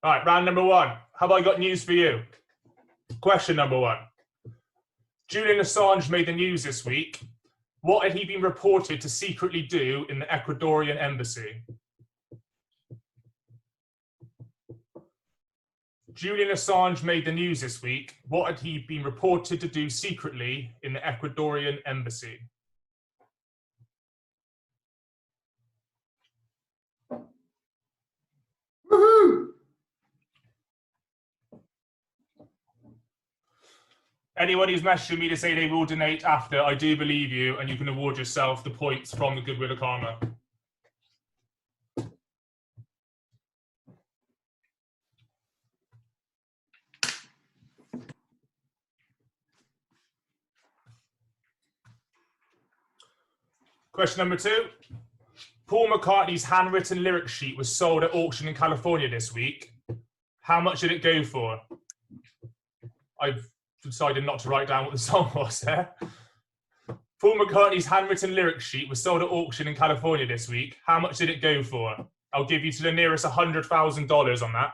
All right, round number one. Have I got news for you? Question number one. Julian Assange made the news this week. What had he been reported to secretly do in the Ecuadorian embassy? Julian Assange made the news this week. What had he been reported to do secretly in the Ecuadorian embassy? Woohoo! Anyone who's messaging me to say they will donate after, I do believe you, and you can award yourself the points from the Goodwill of Karma. Question number two. Paul McCartney's handwritten lyric sheet was sold at auction in California this week. How much did it go for? I've decided not to write down what the song was there. Paul McCartney's handwritten lyric sheet was sold at auction in California this week. How much did it go for? I'll give you to the nearest $100,000 on that.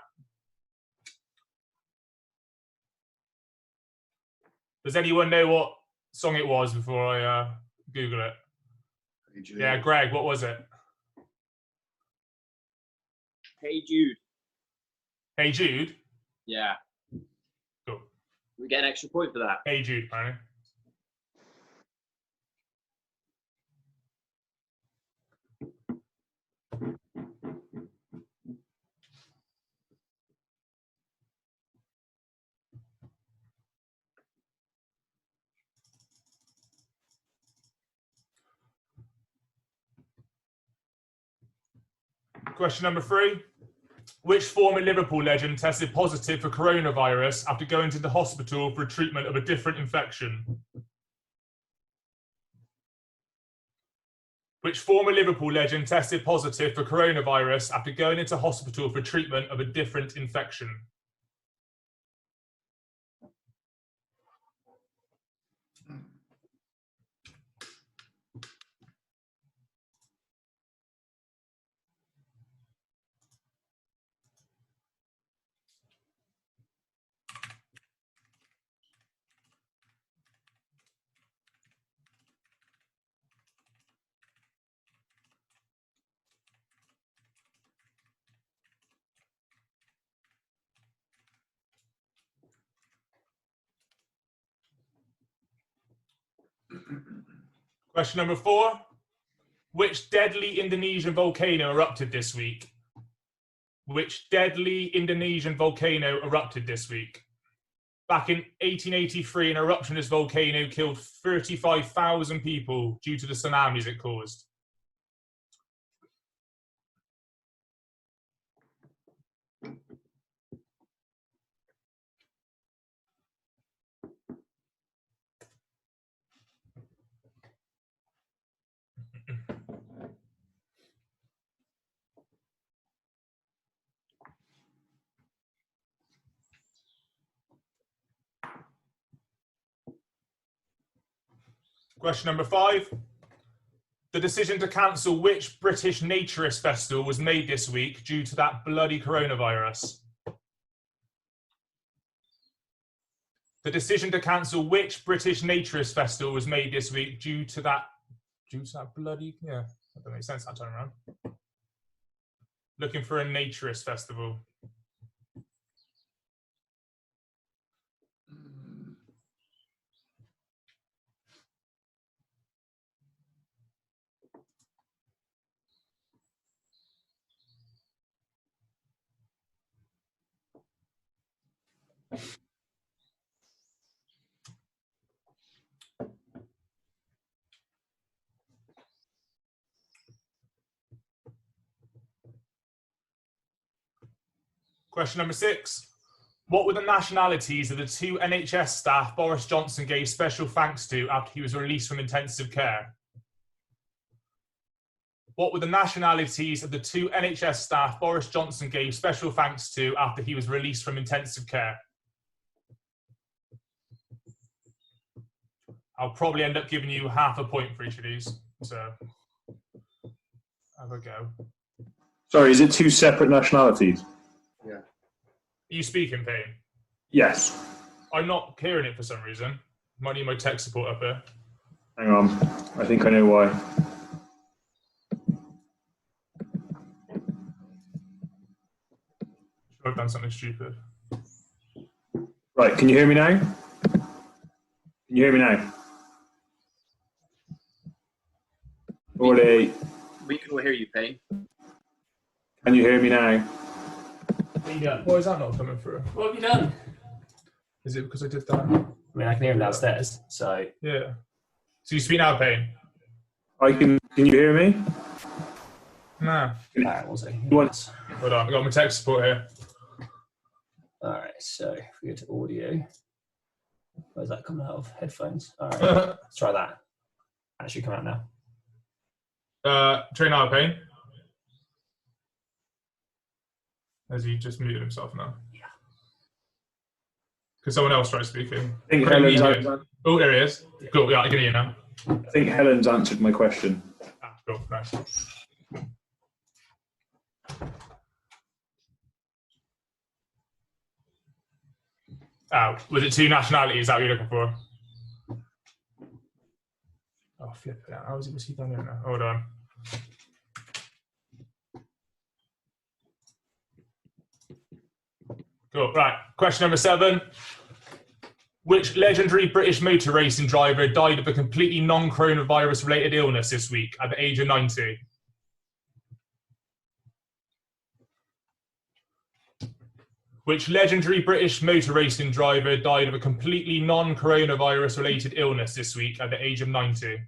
Does anyone know what song it was before I Google it? Yeah, Greg, what was it? Hey Jude. Hey Jude? Yeah. Cool. We get an extra point for that. Hey Jude, apparently. Question number three. Which former Liverpool legend tested positive for coronavirus after going to the hospital for treatment of a different infection? Which former Liverpool legend tested positive for coronavirus after going into hospital for treatment of a different infection? Question number four. Which deadly Indonesian volcano erupted this week? Which deadly Indonesian volcano erupted this week? Back in 1883, an eruption of this volcano killed 35,000 people due to the tsunamis it caused. Question number five. The decision to cancel which British naturist festival was made this week due to that bloody coronavirus? The decision to cancel which British naturist festival was made this week due to that bloody, yeah, that doesn't make sense that time around. Looking for a naturist festival. Question number six. What were the nationalities of the two NHS staff Boris Johnson gave special thanks to after he was released from intensive care? What were the nationalities of the two NHS staff Boris Johnson gave special thanks to after he was released from intensive care? I'll probably end up giving you half a point for each of these, so have a go. Sorry, is it two separate nationalities? Yeah. you speaking, Payne? Yes. I'm not hearing it for some reason. Might need my tech support up here. Hang on. I think I know why. I've done something stupid. Right, can you hear me now? Can you hear me now? Robbie, We can all hear you, Payne. can you hear me now? Yeah. Why is that not coming through? What have you done? Is it because I did that? I mean, I can hear him downstairs, so... Yeah. So you speak now, Payne? Can you hear me? Nah. Alright, we'll see. What? Hold on, I've got my tech support here. Alright, so if we go to audio, where's that coming out of? Headphones. Alright, let's try that. That should come out now. Try now, Payne. Has he just muted himself now? Yeah. Could someone else try speaking? I think Helen's answered. Oh, there he is. Cool, yeah, I can hear you now. I think Helen's answered my question. Ah, cool, nice. Was it 2 nationalities? Is that what you're looking for? Oh, flip it out. Was he done it now? Hold on. Cool, right. Question number 7. Which legendary British motor racing driver died of a completely non-coronavirus related illness this week at the age of 90? Which legendary British motor racing driver died of a completely non-coronavirus related illness this week at the age of 90?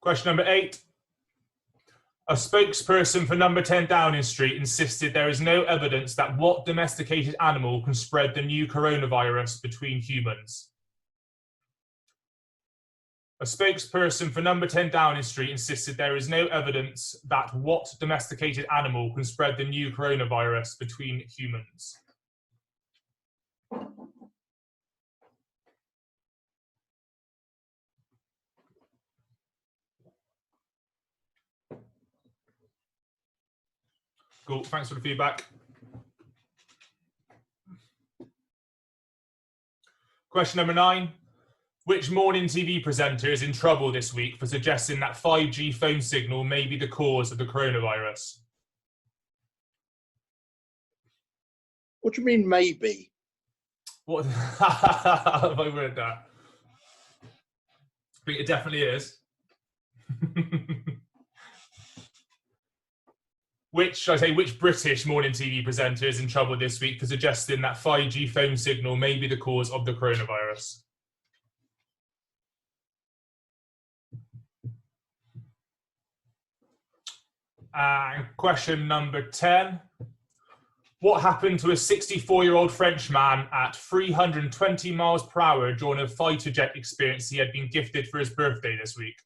Question number 8. A spokesperson for number 10 Downing Street insisted there is no evidence that what domesticated animal can spread the new coronavirus between humans. A spokesperson for number 10 Downing Street insisted there is no evidence that what domesticated animal can spread the new coronavirus between humans. Cool, thanks for the feedback. Question number 9. Which morning TV presenter is in trouble this week for suggesting that 5G phone signal may be the cause of the coronavirus? What do you mean, maybe? What have I worded that? I think it definitely is. Which British morning TV presenter is in trouble this week for suggesting that 5G phone signal may be the cause of the coronavirus? And question number 10. What happened to a 64-year-old French man at 320 miles per hour during a fighter jet experience he had been gifted for his birthday this week?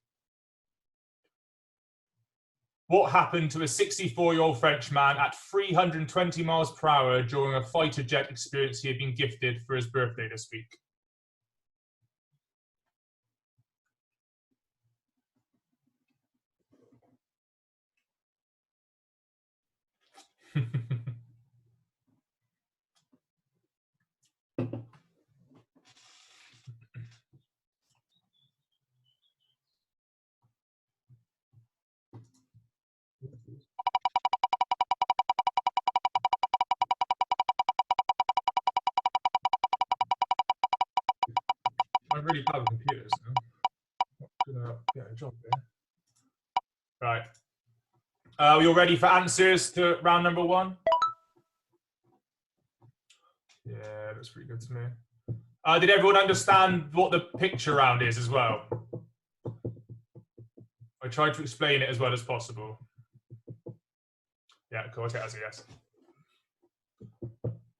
What happened to a 64-year-old French man at 320 miles per hour during a fighter jet experience he had been gifted for his birthday this week? I'm really bad with computers now. Not gonna get a job there. Right. Are you all ready for answers to round number 1? Yeah, that's pretty good to me. Did everyone understand what the picture round is as well? I tried to explain it as well as possible. Yeah, cool. I'll take that as a yes.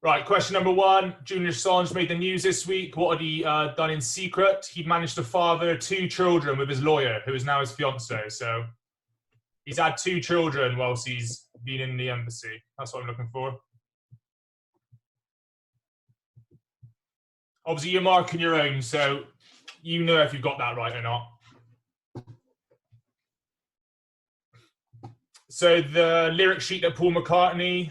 Right, question number 1. Julian Assange made the news this week. What had he done in secret? He managed to father 2 children with his lawyer, who is now his fiancée. So he's had 2 children whilst he's been in the embassy. That's what I'm looking for. Obviously, you're marking your own, so you know if you've got that right or not. So the lyric sheet that Paul McCartney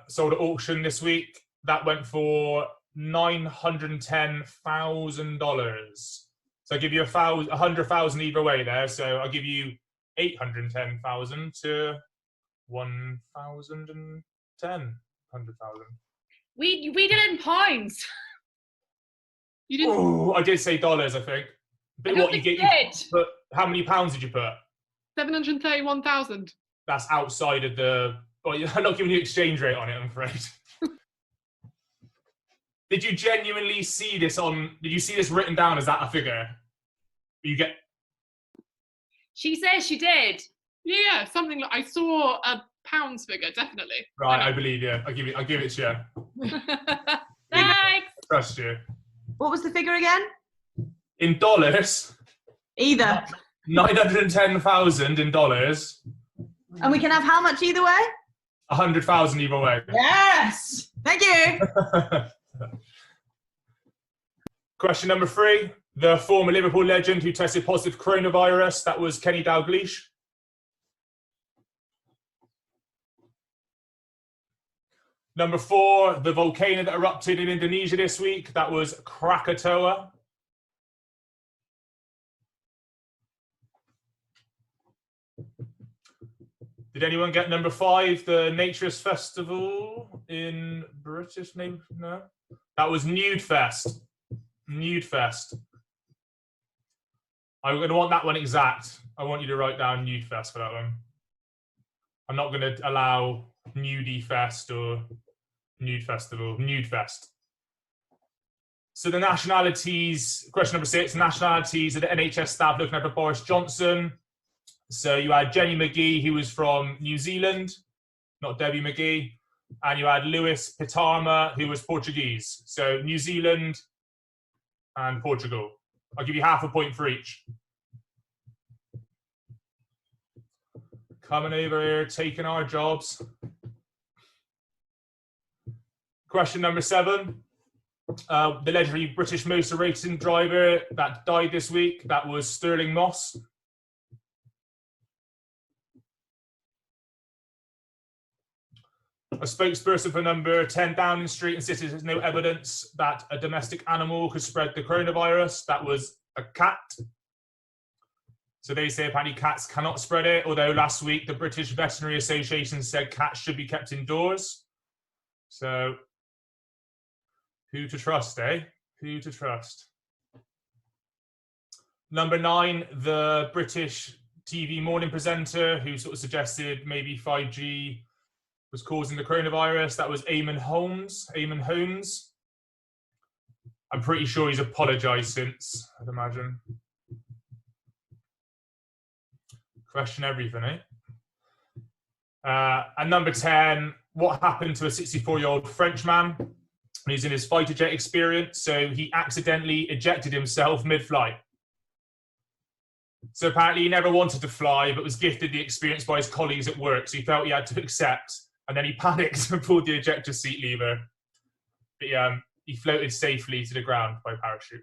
sold at auction this week, that went for $910,000. So I'll give you 100,000 either way there. So I'll give you 810,000 to 1,010, 100,000. We did it in pounds. You didn't. Oh, I did say dollars, I think. But I don't what think you you get? did. But how many pounds did you put? 731,000. That's outside of the. Well, I'm not giving you exchange rate on it, I'm afraid. Did you genuinely see this on? Did you see this written down as that a figure? You get. She says she did. Yeah, something like I saw a pounds figure, definitely. Right, I believe you. I'll give it to you. Thanks. Trust you. What was the figure again? In dollars, Either. 910,000 in dollars. And we can have how much either way? 100,000 either way. Yes. Thank you. Question number 3. The former Liverpool legend who tested positive for coronavirus, that was Kenny Dalglish. Number 4, the volcano that erupted in Indonesia this week, that was Krakatoa. Did anyone get number 5, the Naturist Festival in British name? No? That was Nude Fest. Nude Fest. I'm going to want that one exact. I want you to write down Nude Fest for that one. I'm not going to allow Nudie Fest or Nude Festival. Nude Fest. So the nationalities, question number 6, nationalities of the NHS staff looking after Boris Johnson. So you had Jenny McGee, who was from New Zealand, not Debbie McGee. And you had Lewis Pitarma, who was Portuguese. So New Zealand and Portugal. I'll give you half a point for each. Coming over here, taking our jobs. Question number 7. The legendary British motor racing driver that died this week, that was Sterling Moss. A spokesperson for number 10 Downing Street insisted there's no evidence that a domestic animal could spread the coronavirus. That was a cat. So they say apparently cats cannot spread it, although last week the British Veterinary Association said cats should be kept indoors. So who to trust, eh? Who to trust? Number 9, the British TV morning presenter who sort of suggested maybe 5G was causing the coronavirus. That was Eamon Holmes. Eamon Holmes. I'm pretty sure he's apologised since, I'd imagine. Question everything, eh? And number 10, what happened to a 64-year-old Frenchman? He's in his fighter jet experience, so he accidentally ejected himself mid-flight. So apparently he never wanted to fly, but was gifted the experience by his colleagues at work, so he felt he had to accept. And then he panicked and pulled the ejector seat lever. But he floated safely to the ground by parachute.